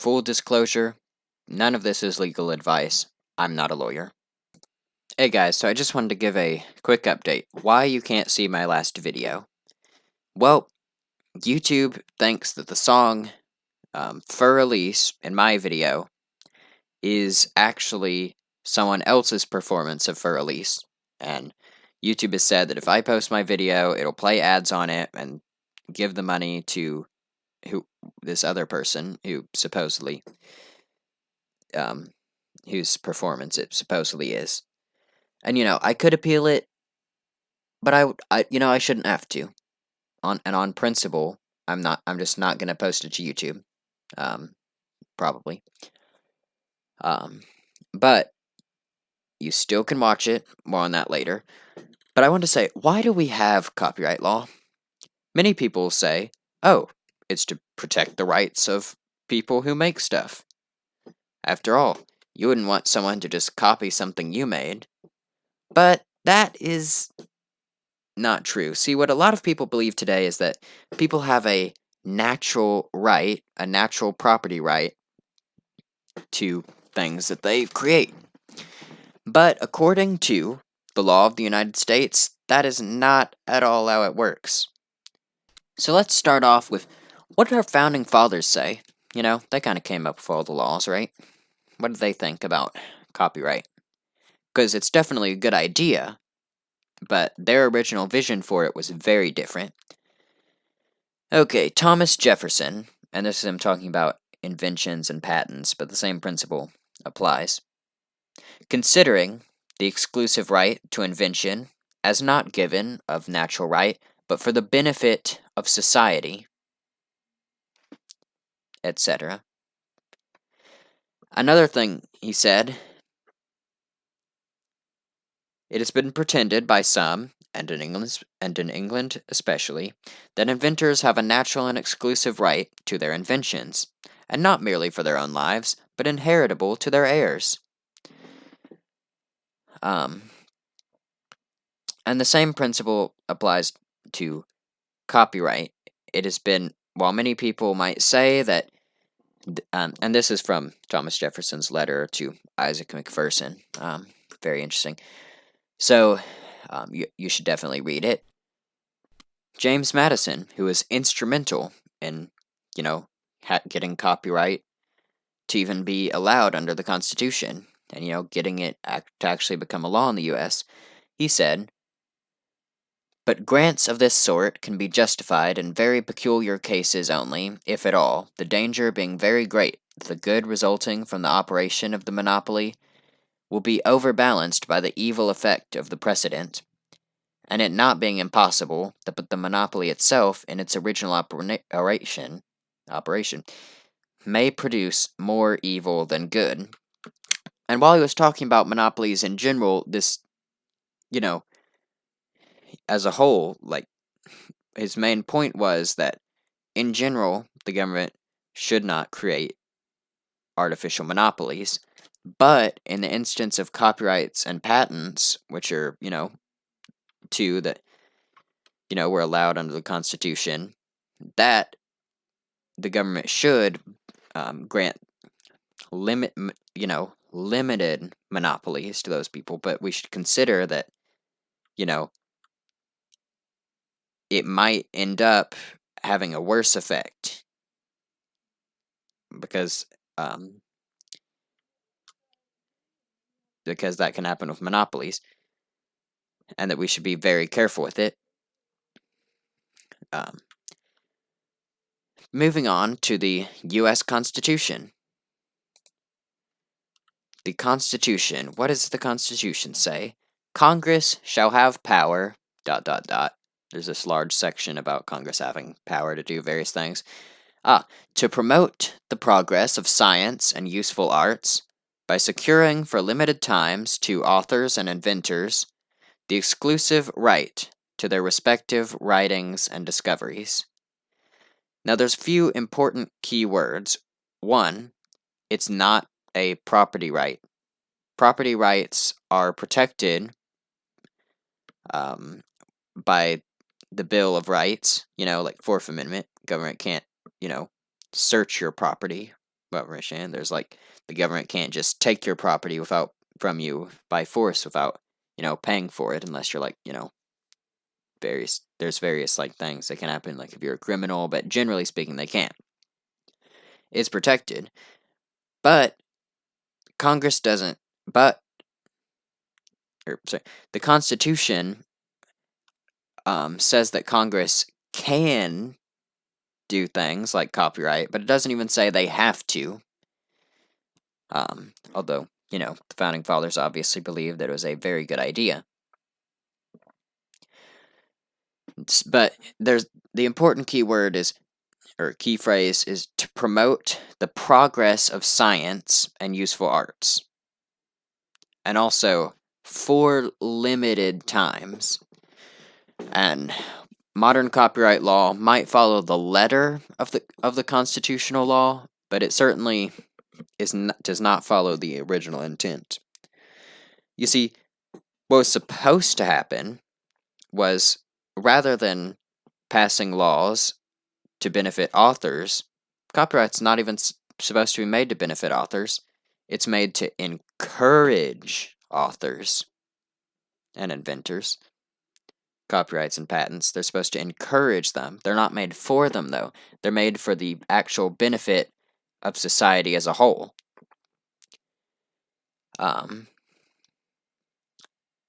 full disclosure, none of this is legal advice. I'm not a lawyer. Hey guys, so I just wanted to give a quick update. Why you can't see my last video? Well, YouTube thinks that the song for release in my video is actually someone else's performance of for release. And YouTube has said that if I post my video, it'll play ads on it and give the money to this other person who supposedly whose performance it supposedly is. And I could appeal it, but I shouldn't have to. On principle, I'm just not gonna post it to YouTube. Probably. But you still can watch it. More on that later. But I want to say, why do we have copyright law? Many people say, oh, it's to protect the rights of people who make stuff. After all, you wouldn't want someone to just copy something you made. But that is not true. See, what a lot of people believe today is that people have a natural right, a natural property right to things that they create. But according to the law of the United States, that is not at all how it works. So let's start off with, what did our founding fathers say? They kind of came up with all the laws, right? What did they think about copyright? Because it's definitely a good idea, but their original vision for it was very different. Okay, Thomas Jefferson, and this is him talking about inventions and patents, but the same principle applies. Considering the exclusive right to invention as not given of natural right, but for the benefit of society, etc. Another thing he said, it has been pretended by some, and in England especially, that inventors have a natural and exclusive right to their inventions, and not merely for their own lives, but inheritable to their heirs. And the same principle applies to copyright. It has been, while many people might say that, and this is from Thomas Jefferson's letter to Isaac McPherson, very interesting. So, you should definitely read it. James Madison, who was instrumental in, getting copyright to even be allowed under the Constitution, and, getting it to actually become a law in the U.S., he said, "But grants of this sort can be justified in very peculiar cases only, if at all, the danger being very great that the good resulting from the operation of the monopoly will be overbalanced by the evil effect of the precedent, and it not being impossible that the monopoly itself in its original operation may produce more evil than good." And while he was talking about monopolies in general, this, as a whole, his main point was that, in general, the government should not create artificial monopolies, but in the instance of copyrights and patents, which are, two that, were allowed under the Constitution, that the government should grant limited monopolies to those people, but we should consider that, it might end up having a worse effect because that can happen with monopolies, and that we should be very careful with it. Moving on to the U.S. Constitution. The Constitution. What does the Constitution say? Congress shall have power, ... There's this large section about Congress having power to do various things. To promote the progress of science and useful arts by securing for limited times to authors and inventors the exclusive right to their respective writings and discoveries. Now, there's a few important key words. One, it's not a property right. Property rights are protected by the Bill of Rights, like Fourth Amendment. Government can't, search your property, permission. There's like the government can't just take your property from you by force without paying for it, unless you're like there's various like things that can happen, like if you're a criminal, but generally speaking they can't. It's protected, but Congress doesn't. But sorry, the Constitution says that Congress can do things like copyright, but it doesn't even say they have to. Although, the founding fathers obviously believed that it was a very good idea. But there's the important key word is, or key phrase is, to promote the progress of science and useful arts. And also for limited times. And modern copyright law might follow the letter of the constitutional law, but it certainly does not follow the original intent. You see, what was supposed to happen was, rather than passing laws to benefit authors, copyright's not even supposed to be made to benefit authors. It's made to encourage authors and inventors. Copyrights and patents, they're supposed to encourage them. They're not made for them, though. They're made for the actual benefit of society as a whole.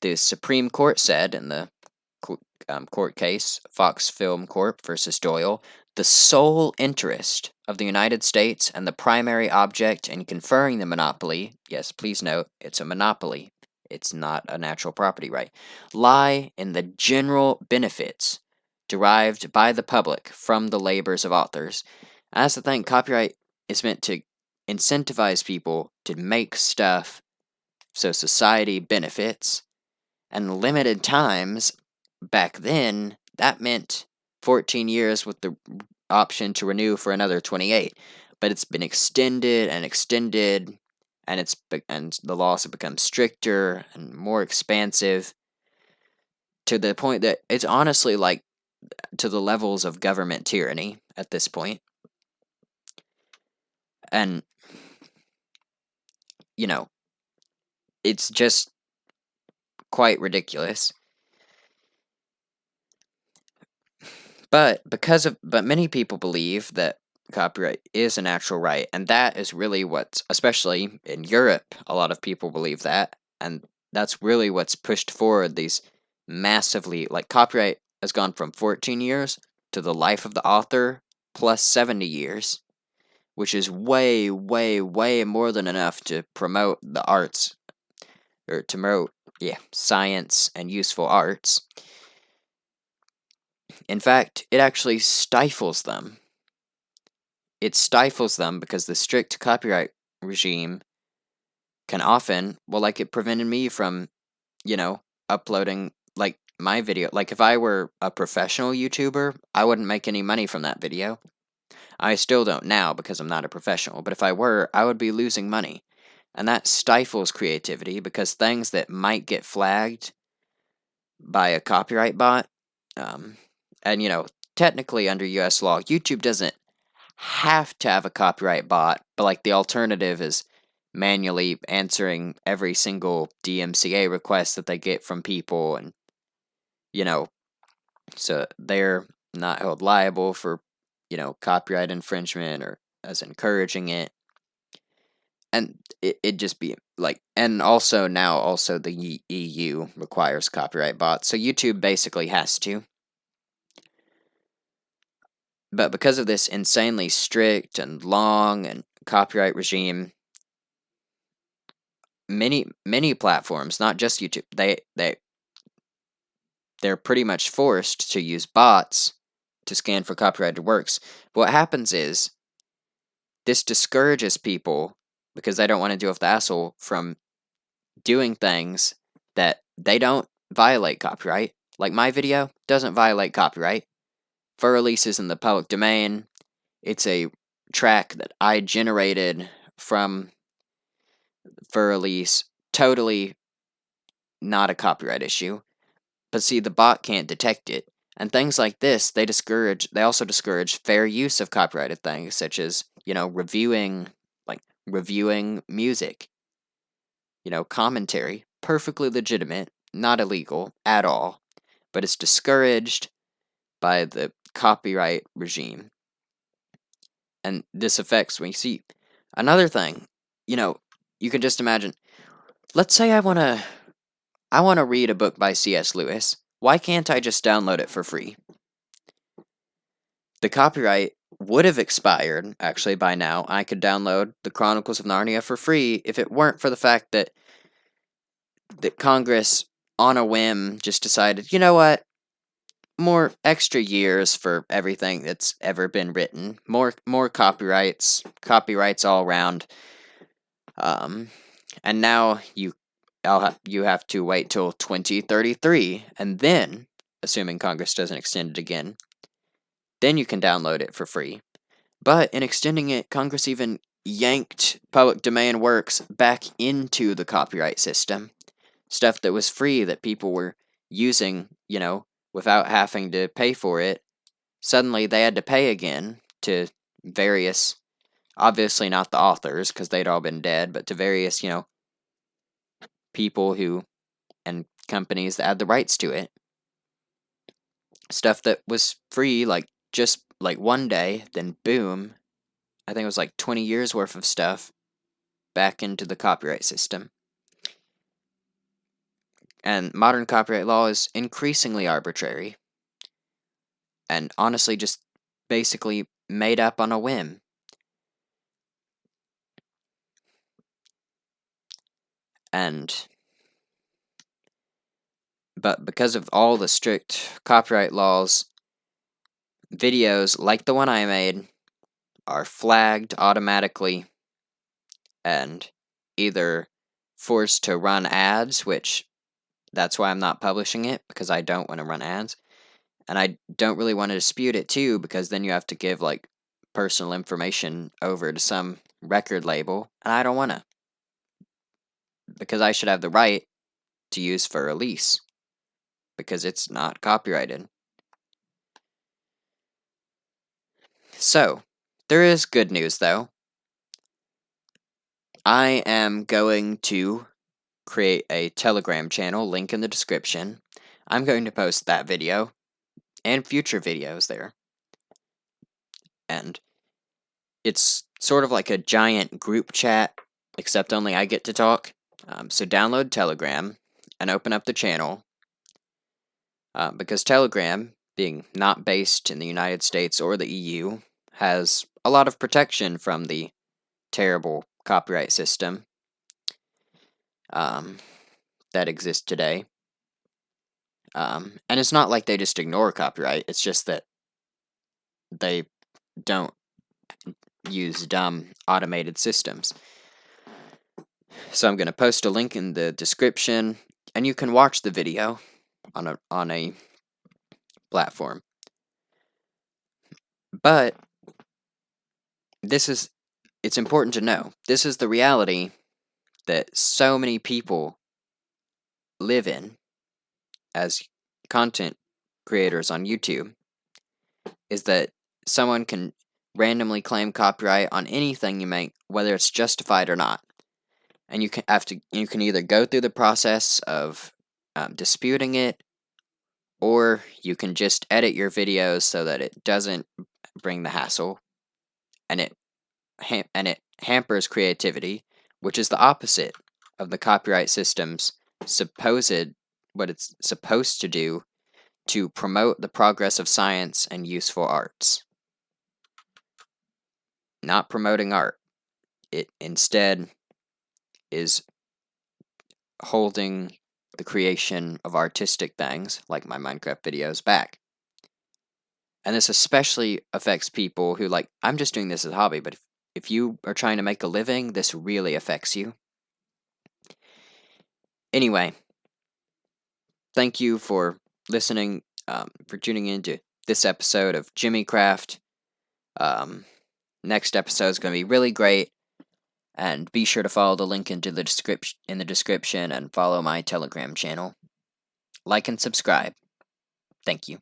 The Supreme Court said in the court case, Fox Film Corp. Versus Doyle, the sole interest of the United States and the primary object in conferring the monopoly, yes, please note, it's a monopoly, it's not a natural property right, lie in the general benefits derived by the public from the labors of authors. As the thing, copyright is meant to incentivize people to make stuff so society benefits, and limited times back then, that meant 14 years with the option to renew for another 28. But it's been extended and extended, and the laws have become stricter and more expansive, to the point that it's honestly like to the levels of government tyranny at this point. And it's just quite ridiculous. But many people believe that copyright is a natural right, and that is really what's, especially in Europe, a lot of people believe that, and that's really what's pushed forward these massively, like, copyright has gone from 14 years to the life of the author plus 70 years, which is way, way, way more than enough to promote the arts, or to promote, science and useful arts. In fact, it actually stifles them. It stifles them because the strict copyright regime can often, like it prevented me from, uploading, like, my video. Like, if I were a professional YouTuber, I wouldn't make any money from that video. I still don't now because I'm not a professional, but if I were, I would be losing money. And that stifles creativity, because things that might get flagged by a copyright bot, and technically under US law, YouTube doesn't have to have a copyright bot, but like the alternative is manually answering every single DMCA request that they get from people, and so they're not held liable for copyright infringement or as encouraging it. And it just be like, and also now the EU requires copyright bots, so YouTube basically has to. But because of this insanely strict and long and copyright regime, many platforms, not just YouTube, they're pretty much forced to use bots to scan for copyrighted works. But what happens is, this discourages people, because they don't want to deal with the hassle, from doing things that they don't violate copyright. Like my video doesn't violate copyright. For releases in the public domain, it's a track that I generated from for release, totally not a copyright issue. But see, the bot can't detect it. And things like this, they also discourage fair use of copyrighted things, such as, reviewing reviewing music, commentary, perfectly legitimate, not illegal at all, but it's discouraged by the copyright regime. And this affects when you see another thing, you can just imagine, let's say I want to read a book by C.S. Lewis. Why can't I just download it for free? The copyright would have expired, actually, by now. I could download the Chronicles of Narnia for free if it weren't for the fact that Congress, on a whim, just decided, you know what? More extra years for everything that's ever been written. More copyrights all around. And now you have to wait till 2033, and then, assuming Congress doesn't extend it again, then you can download it for free. But in extending it, Congress even yanked public domain works back into the copyright system. Stuff that was free that people were using, without having to pay for it. Suddenly they had to pay again to various, obviously not the authors, because they'd all been dead, but to various, people and companies that had the rights to it. Stuff that was free, just one day, then boom, I think it was 20 years worth of stuff back into the copyright system. And modern copyright law is increasingly arbitrary. And honestly, just basically made up on a whim. But because of all the strict copyright laws, videos like the one I made are flagged automatically and either forced to run ads, which that's why I'm not publishing it, because I don't want to run ads. And I don't really want to dispute it too, because then you have to give personal information over to some record label, and I don't want to, because I should have the right to use for release, because it's not copyrighted. So, there is good news though. I am going to create a Telegram channel, link in the description. I'm going to post that video and future videos there. And it's sort of like a giant group chat, except only I get to talk. So download Telegram and open up the channel. Because Telegram, being not based in the United States or the EU, has a lot of protection from the terrible copyright system that exists today. And it's not like they just ignore copyright, it's just that they don't use dumb automated systems. So I'm going to post a link in the description, and you can watch the video on a platform. But it's important to know, this is the reality that so many people live in as content creators on YouTube, is that someone can randomly claim copyright on anything you make, whether it's justified or not. And you can either go through the process of disputing it, or you can just edit your videos so that it doesn't bring the hassle, and it hampers creativity, which is the opposite of the copyright system's what it's supposed to do to promote the progress of science and useful arts. Not promoting art. It instead is holding the creation of artistic things, like my Minecraft videos, back. And this especially affects people who, I'm just doing this as a hobby, but if you are trying to make a living, this really affects you. Anyway, thank you for listening, for tuning in to this episode of JimmyCraft. Next episode is going to be really great, and be sure to follow the link in the description and follow my Telegram channel. Like and subscribe. Thank you.